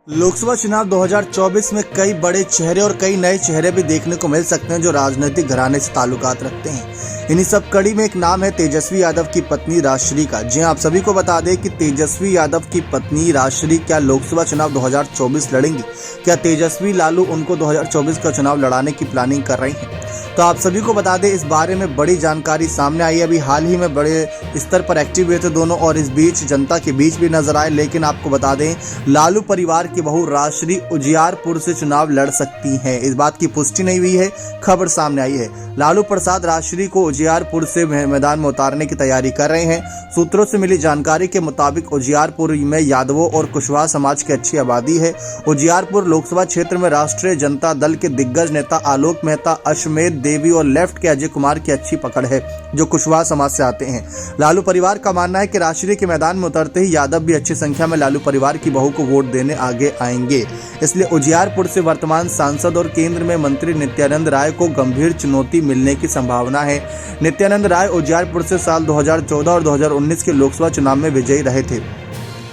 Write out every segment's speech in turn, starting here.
लोकसभा चुनाव 2024 में कई बड़े चेहरे और कई नए चेहरे भी देखने को मिल सकते हैं जो राजनीतिक घराने से ताल्लुकात रखते हैं। इन्हीं सब कड़ी में एक नाम है तेजस्वी यादव की पत्नी राजश्री का। जी आप सभी को बता दें कि तेजस्वी यादव की पत्नी राजश्री क्या लोकसभा चुनाव 2024 लड़ेंगी। क्या तेजस्वी लालू उनको 2024 का चुनाव लड़ाने की प्लानिंग कर रही हैं? तो आप सभी को बता दें इस बारे में बड़ी जानकारी सामने आई है। अभी हाल ही में बड़े स्तर पर एक्टिव हुए थे दोनों और इस बीच जनता के बीच भी नजर आए। लेकिन आपको बता दें लालू परिवार की बहू राजश्री उजियारपुर से चुनाव लड़ सकती हैं। इस बात की पुष्टि नहीं हुई है, खबर सामने आई है। लालू प्रसाद राजश्री को उजियारपुर से मैदान में उतारने की तैयारी कर रहे हैं। सूत्रों से मिली जानकारी के मुताबिक उजियारपुर में यादवों और कुशवाहा समाज की अच्छी आबादी है। उजियारपुर लोकसभा क्षेत्र में राष्ट्रीय जनता दल के दिग्गज नेता आलोक मेहता, अश्वमेध देवी और लेफ्ट के अजय कुमार की अच्छी पकड़ है जो कुशवाहा समाज से आते हैं। लालू परिवार का मानना है कि राजश्री के मैदान में उतरते ही यादव भी अच्छी संख्या में लालू परिवार की बहू को वोट देने आगे आएंगे। इसलिए उजियारपुर से वर्तमान सांसद और केंद्र में मंत्री नित्यानंद राय को गंभीर चुनौती मिलने की संभावना है। नित्यानंद राय उजियारपुर से साल 2014 और 2019 के लोकसभा चुनाव में विजयी रहे थे।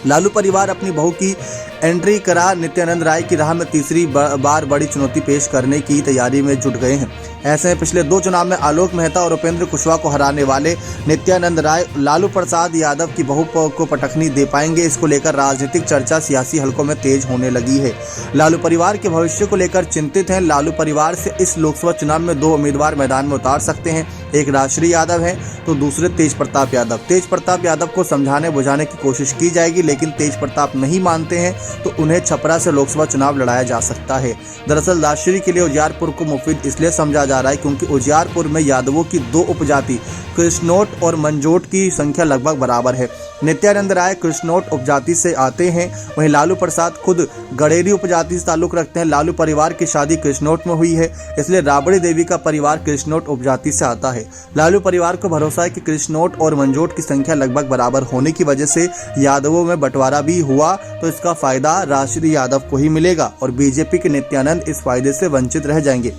लालू परिवार अपनी बहू की एंट्री करा नित्यानंद राय की राह में तीसरी बार बड़ी चुनौती पेश करने की तैयारी में जुट गए हैं। ऐसे में पिछले दो चुनाव में आलोक मेहता और उपेंद्र कुशवाहा को हराने वाले नित्यानंद राय लालू प्रसाद यादव की बहू को पटखनी दे पाएंगे। इसको लेकर राजनीतिक चर्चा सियासी हलकों में तेज होने लगी है। लालू परिवार के भविष्य को लेकर चिंतित हैं। लालू परिवार से इस लोकसभा चुनाव में दो उम्मीदवार मैदान में उतार सकते हैं। एक राजश्री यादव है तो दूसरे तेज प्रताप यादव। तेज प्रताप यादव को समझाने बुझाने की कोशिश की जाएगी, लेकिन तेज प्रताप नहीं मानते हैं तो उन्हें छपरा से लोकसभा चुनाव लड़ाया जा सकता है। दरअसल राजश्री के लिए उजियारपुर को मुफीद इसलिए समझा जा रहा है क्योंकि उजियारपुर में यादवों की दो उपजाति कृष्णोट और मंजोट की संख्या लगभग बराबर है। नित्यानंद राय कृष्णोट उपजाति से आते हैं, वहीं लालू प्रसाद खुद गडेरी उपजाति से ताल्लुक रखते हैं। लालू परिवार की शादी कृष्णोट में हुई है, इसलिए राबड़ी देवी का परिवार कृष्णोट उपजाति से आता है। लालू परिवार को भरोसा है कि कृष्णोट और मंजोट की संख्या लगभग बराबर होने की वजह से यादवों में बंटवारा भी हुआ तो इसका फायदा राजश्री यादव को ही मिलेगा और बीजेपी के नित्यानंद इस फायदे से वंचित रह जाएंगे।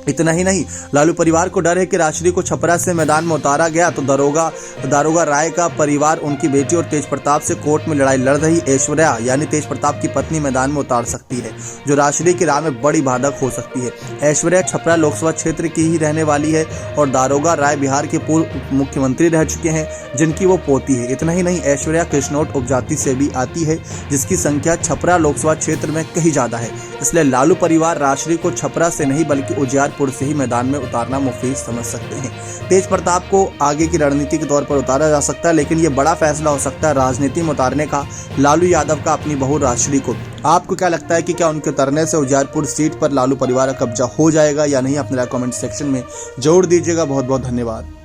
इतना ही नहीं, लालू परिवार को डर है कि राजश्री को छपरा से मैदान में उतारा गया तो दारोगा राय का परिवार उनकी बेटी और तेज प्रताप से कोर्ट में लड़ाई लड़ रही ऐश्वर्या यानी तेज प्रताप की पत्नी मैदान में उतार सकती है, जो राजश्री की राह में बड़ी बाधक हो सकती है। ऐश्वर्या छपरा लोकसभा क्षेत्र की ही रहने वाली है और दारोगा राय बिहार के पूर्व मुख्यमंत्री रह चुके हैं जिनकी वो पोती है। इतना ही नहीं, ऐश्वर्या कृष्णोट उपजाति से भी आती है जिसकी संख्या छपरा लोकसभा क्षेत्र में कहीं ज्यादा है। इसलिए लालू परिवार राजश्री को छपरा से नहीं बल्कि उजियारपुर से ही मैदान में उतारना मुफीद समझ सकते हैं। तेज प्रताप को आगे की रणनीति के तौर पर उतारा जा सकता है, लेकिन यह बड़ा फैसला हो सकता है राजनीति में उतारने का लालू यादव का अपनी बहू राजश्री को। आपको क्या लगता है कि क्या उनके उतरने से उजियारपुर सीट पर लालू परिवार का कब्जा हो जाएगा या नहीं? अपने कमेंट सेक्शन में जरूर दीजिएगा। बहुत बहुत धन्यवाद।